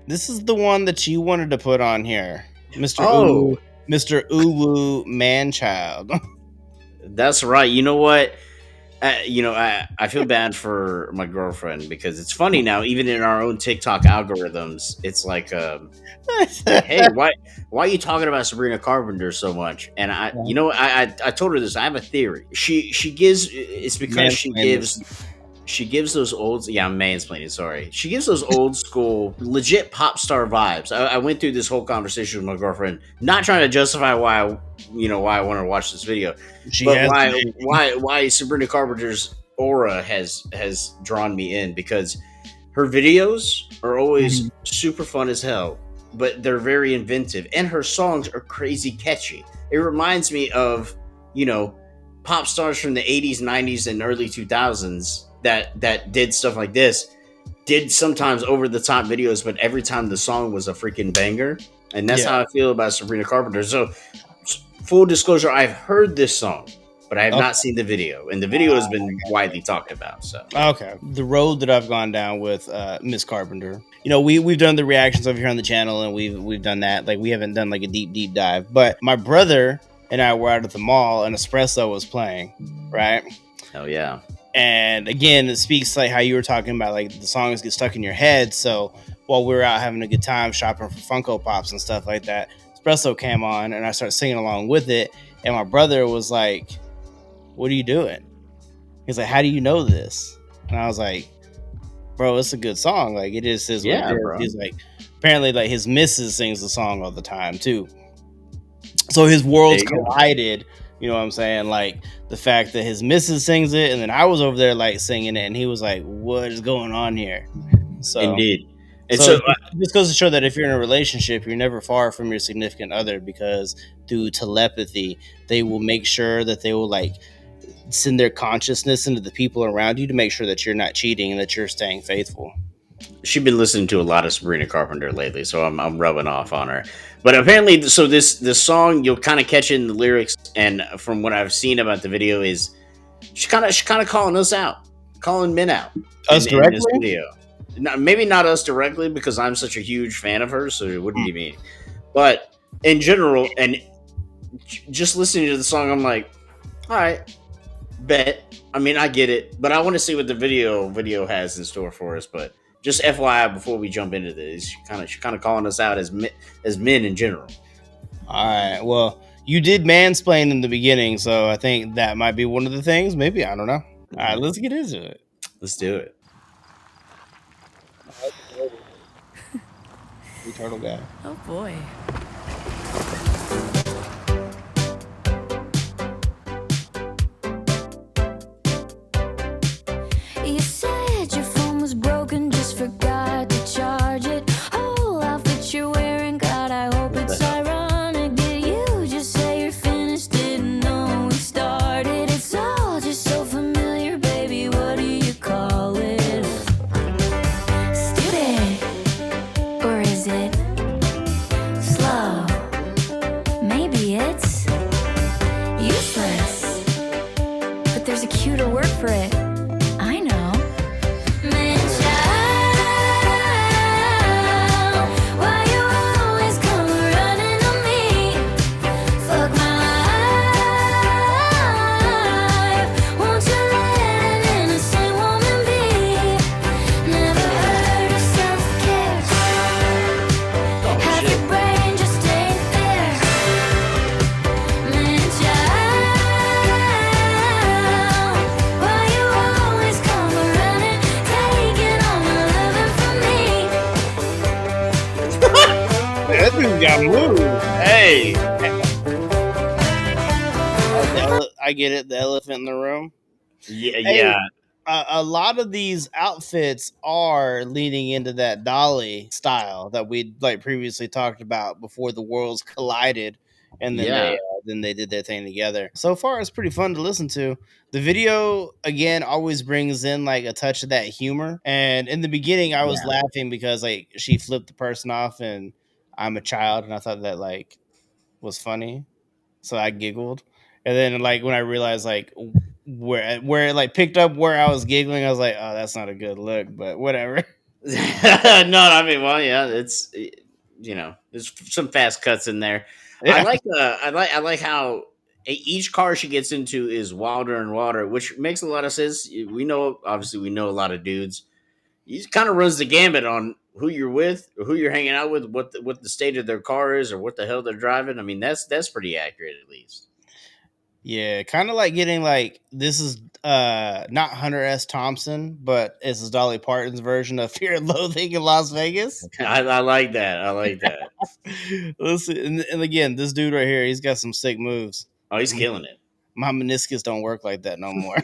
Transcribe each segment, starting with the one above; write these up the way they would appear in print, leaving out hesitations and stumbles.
This is the one that you wanted to put on here, Mister Oh, Uwu, Mister Uwu Manchild. that's right. You know what? I feel bad for my girlfriend because it's funny now. Even in our own TikTok algorithms, it's like, hey, why are you talking about Sabrina Carpenter so much? And I told her this. I have a theory. She gives it's because Mansplain this. she gives those I'm mansplaining, sorry. She gives those old school legit pop star vibes. I went through this whole conversation with my girlfriend, not trying to justify why I want to watch this video, She but has why Sabrina Carpenter's aura has drawn me in, because her videos are always Mhm. super fun as hell, but they're very inventive, and her songs are crazy catchy. It reminds me of, you know, pop stars from the 80s, 90s, and early 2000s that did stuff like this, did sometimes over the top videos, but every time the song was a freaking banger. And that's Yeah. how I feel about Sabrina Carpenter. So, full disclosure, I've heard this song, but I have not Okay. seen the video, and the video has been widely talked about. So, Okay. The road that I've gone down with Miss Carpenter. We've done the reactions over here on the channel, and we've done that. Like, we haven't done like a deep dive. But my brother and I were out at the mall, and Espresso was playing, right? hell yeah. And again, it speaks like how you were talking about, like the songs get stuck in your head. So while we were out having a good time shopping for Funko Pops and stuff like that, Espresso came on, and I started singing along with it. And my brother was like, "What are you doing?" He's like, "How do you know this?" And I was like, "Bro, it's a good song. Like, it just is what it Yeah, is." bro. He's like, apparently, like his missus sings the song all the time too. So his There worlds you go. collided. You know what I'm saying? Like the fact that his missus sings it, and then I was over there like singing it, and he was like, "What is going on here?" So, Indeed. And so so, it just goes to show that if you're in a relationship, you're never far from your significant other, because through telepathy, they will make sure that they will like send their consciousness into the people around you to make sure that you're not cheating and that you're staying faithful. she's been listening to a lot of Sabrina Carpenter lately, so I'm rubbing off on her. But apparently, so this song, you'll kind of catch it in the lyrics, and from what I've seen about the video, is she kind of calling us out, calling men out Us in this directly? video. Maybe not us directly, because I'm such a huge fan of her, so it wouldn't be me. But in general, and just listening to the song, I'm like, all right, bet. I mean, I get it, but I want to see what the video has in store for us. But just FYI, before we jump into this, she kind of calling us out as men in general. All right. Well, you did mansplain in the beginning, so I think that might be one of the things. Maybe, I don't know. All right, let's get into it. Let's do it. The turtle guy. Oh boy. You said your phone was broken, just forgot to charge it. Whole outfit you're wearing, God, I hope What the it's hell? ironic. Did you just say you're finished? Didn't know we started. It's all just so familiar, baby. What do you call it? Stupid, or is it slow? Maybe it's useless, but there's a cuter word for it. I know. Manchild, why you always come running to me? Fuck my life. Won't you let an innocent woman be? Never heard of self-care. Oh Half shit! your brain just ain't there. Manchild, why you always come running, taking all my loving from me? That dude got moved. Hey, I get it. The elephant in the room. yeah, Hey, yeah, a lot of these outfits are leaning into that dolly style that we like previously talked about before the worlds collided, and yeah, then they did their thing together. So far, it's pretty fun to listen to. The video again always brings in like a touch of that humor, and in the beginning, I was yeah. laughing because like she flipped the person off, and I'm a child, and I thought that like was funny, so I giggled. And then like when I realized like where it like picked up where I was giggling, I was like, oh, that's not a good look, but whatever. No, I mean, well, yeah, it's there's some fast cuts in there. Yeah. I like how each car she gets into is wilder and wilder, which makes a lot of sense. We know, obviously, we know a lot of dudes. He kind of runs the gambit on who you're with or who you're hanging out with, what the state of their car is, or what the hell they're driving. I mean, that's pretty accurate, at least. Yeah, kind of like getting like this is not Hunter S. Thompson, but this is Dolly Parton's version of Fear and Loathing in Las Vegas. I like that. I like that. Listen, and again, this dude right here, he's got some sick moves. Oh, he's killing it. My meniscus don't work like that no more.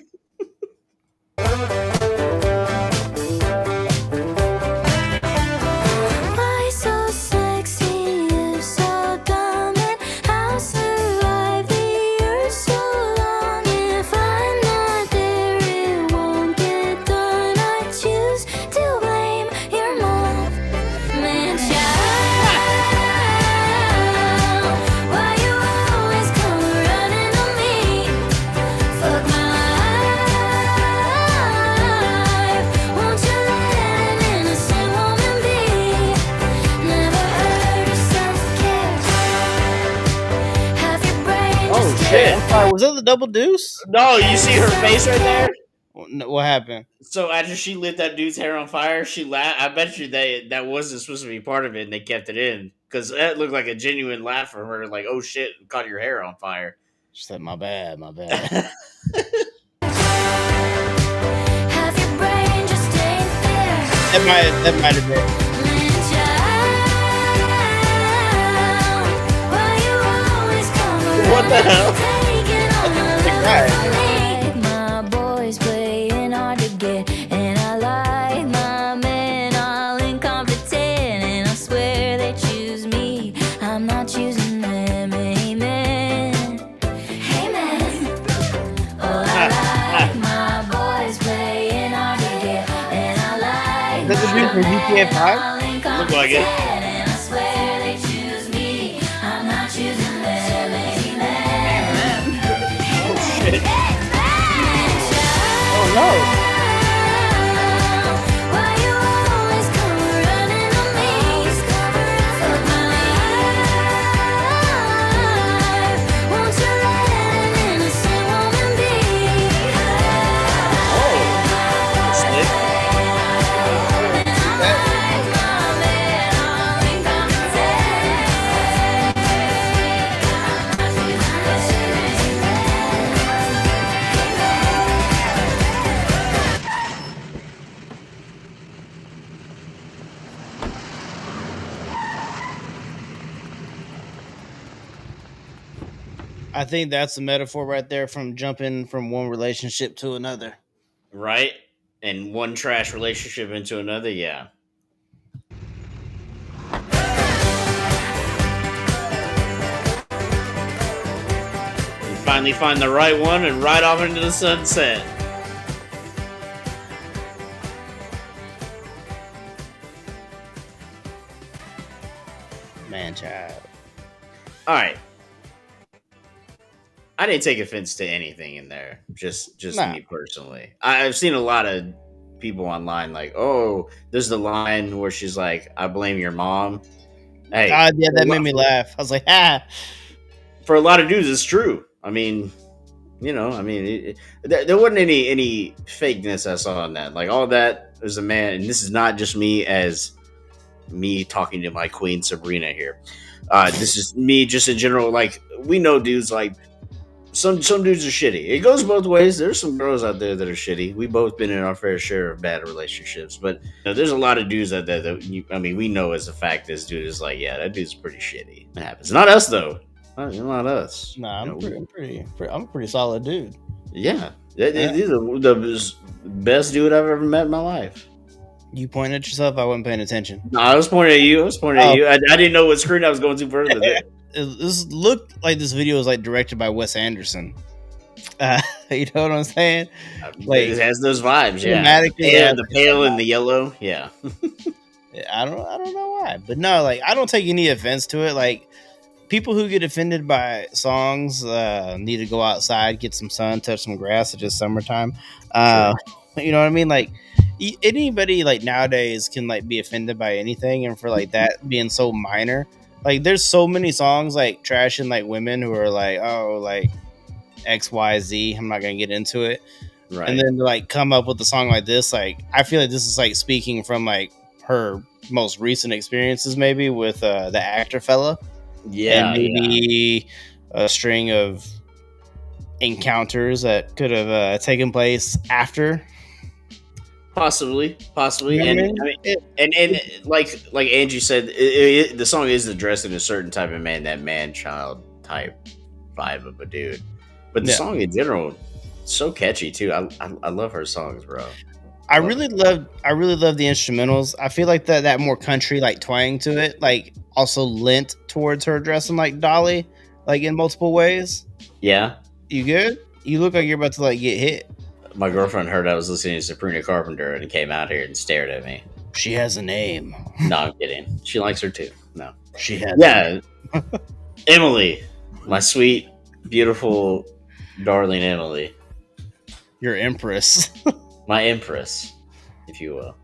Why so sexy, you so dumb, and how survive the earth so long? If I'm not there, it won't get done. I choose to blame your mom. Manchild, why you always come running to me? Fuck my life, won't you let an innocent woman be? Never heard of self-care. Have your brain Oh just shit! Was that the double deuce? No, you see her face right there. What happened? So after she lit that dude's hair on fire, she laughed. I bet you that wasn't supposed to be part of it, and they kept it in because that looked like a genuine laugh from her. Like, oh shit, caught your hair on fire. She said, "My bad, my bad." have your brain just ain't there. that might have been. Manchild, why you always come What the hell? taking all my Right. love from me? My boys playing hard to get, and I like my men all incompetent, and I swear they choose me. I'm not choosing them. Amen. Amen. Oh, I like my boys playing hard to get, and I like Is that the dude from GTA 5? Look like it. and I swear they choose me. I'm not choosing them. Amen. Oh shit! Oh no! Why you always come running to me? Fuck my life, won't you let an innocent woman be? Oh, slick. I think that's the metaphor right there from jumping from one relationship to another. Right? And one trash relationship into another. Yeah. You finally find the right one and ride off into the sunset. Manchild. All right. I didn't take offense to anything in there. Just Nah. me personally. I've seen a lot of people online like, oh, there's the line where she's like, "I blame your mom." Hey, God, yeah, for a that lot- made me laugh. I was like, ah. For a lot of dudes, it's true. I mean, there wasn't any fakeness I saw in that. Like all that was a man, and this is not just me as me talking to my queen Sabrina here. This is me just in general. Like we know dudes like some dudes are shitty. It goes both ways. There's some girls out there that are shitty. We both been in our fair share of bad relationships, but there's a lot of dudes out there that we know as a fact. This dude is like, yeah, that dude's pretty shitty. It happens. Not us though. Not us. Nah, I'm You know, I'm a pretty solid dude. Yeah, he's the best dude I've ever met in my life. You pointed at yourself. I wasn't paying attention. No, I was pointing at you. I didn't know what screen I was going to further. This looked like this video was like directed by Wes Anderson. You know what I'm saying? Like it has those vibes. Yeah, the pale and the yellow. Yeah. I don't know why, but no, like I don't take any offense to it. Like people who get offended by songs need to go outside, get some sun, touch some grass. It's just summertime. You know what I mean? Like anybody like nowadays can like be offended by anything, and for like that being so minor, like there's so many songs like trashing like women who are like, oh, like XYZ. I'm not gonna get into it. Right. And then to like come up with a song like this, like I feel like this is like speaking from like her most recent experiences, maybe with the actor fella, Yeah. and maybe a string of encounters that could have taken place after. Possibly. You know what I And mean? I mean, and like Angie said, the song is addressing a certain type of man, that man-child type vibe of a dude. But the Yeah. song in general, so catchy too. I love her songs, bro. I really love the instrumentals. I feel like that more country like twang to it, like also lent towards her dressing like Dolly, like in multiple ways. Yeah. You good? You look like you're about to like get hit. My girlfriend heard I was listening to Sabrina Carpenter and came out here and stared at me. She has a name. No, I'm kidding. She likes her too. No. She has. Yeah. Emily, my sweet, beautiful, darling Emily. Your empress. My empress, if you will.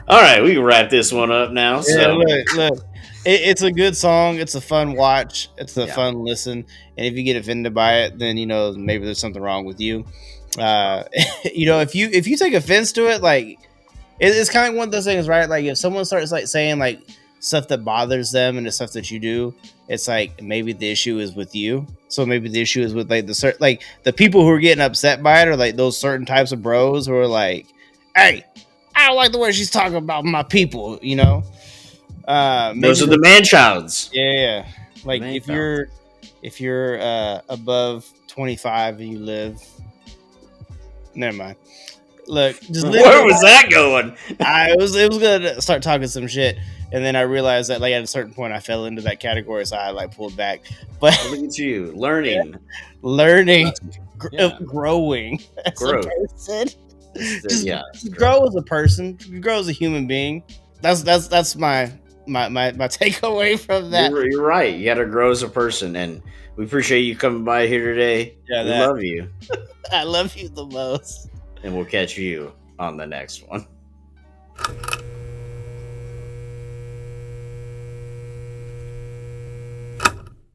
All right, we can wrap this one up now. Yeah, look. It's a good song. It's a fun watch. It's a fun listen. And if you get offended by it, then you know maybe there's something wrong with you. You know, if you take offense to it, like it's kind of one of those things, right? Like if someone starts like saying like stuff that bothers them and the stuff that you do, it's like maybe the issue is with you. So maybe the issue is with like the people who are getting upset by it are like those certain types of bros who are like, hey, I don't like the way she's talking about my people, you know. Those are the man-childs. Yeah. Like if you're above 25 and you live, never mind. Look, just where was that going? It was gonna start talking some shit, and then I realized that like at a certain point I fell into that category, so I like pulled back. But look at you, learning, growing as a person. Just grow as a person. Grow as a human being. That's my takeaway from that. You're right. You got to grow as a person, and we appreciate you coming by here today. Yeah, we love you. I love you the most. And we'll catch you on the next one.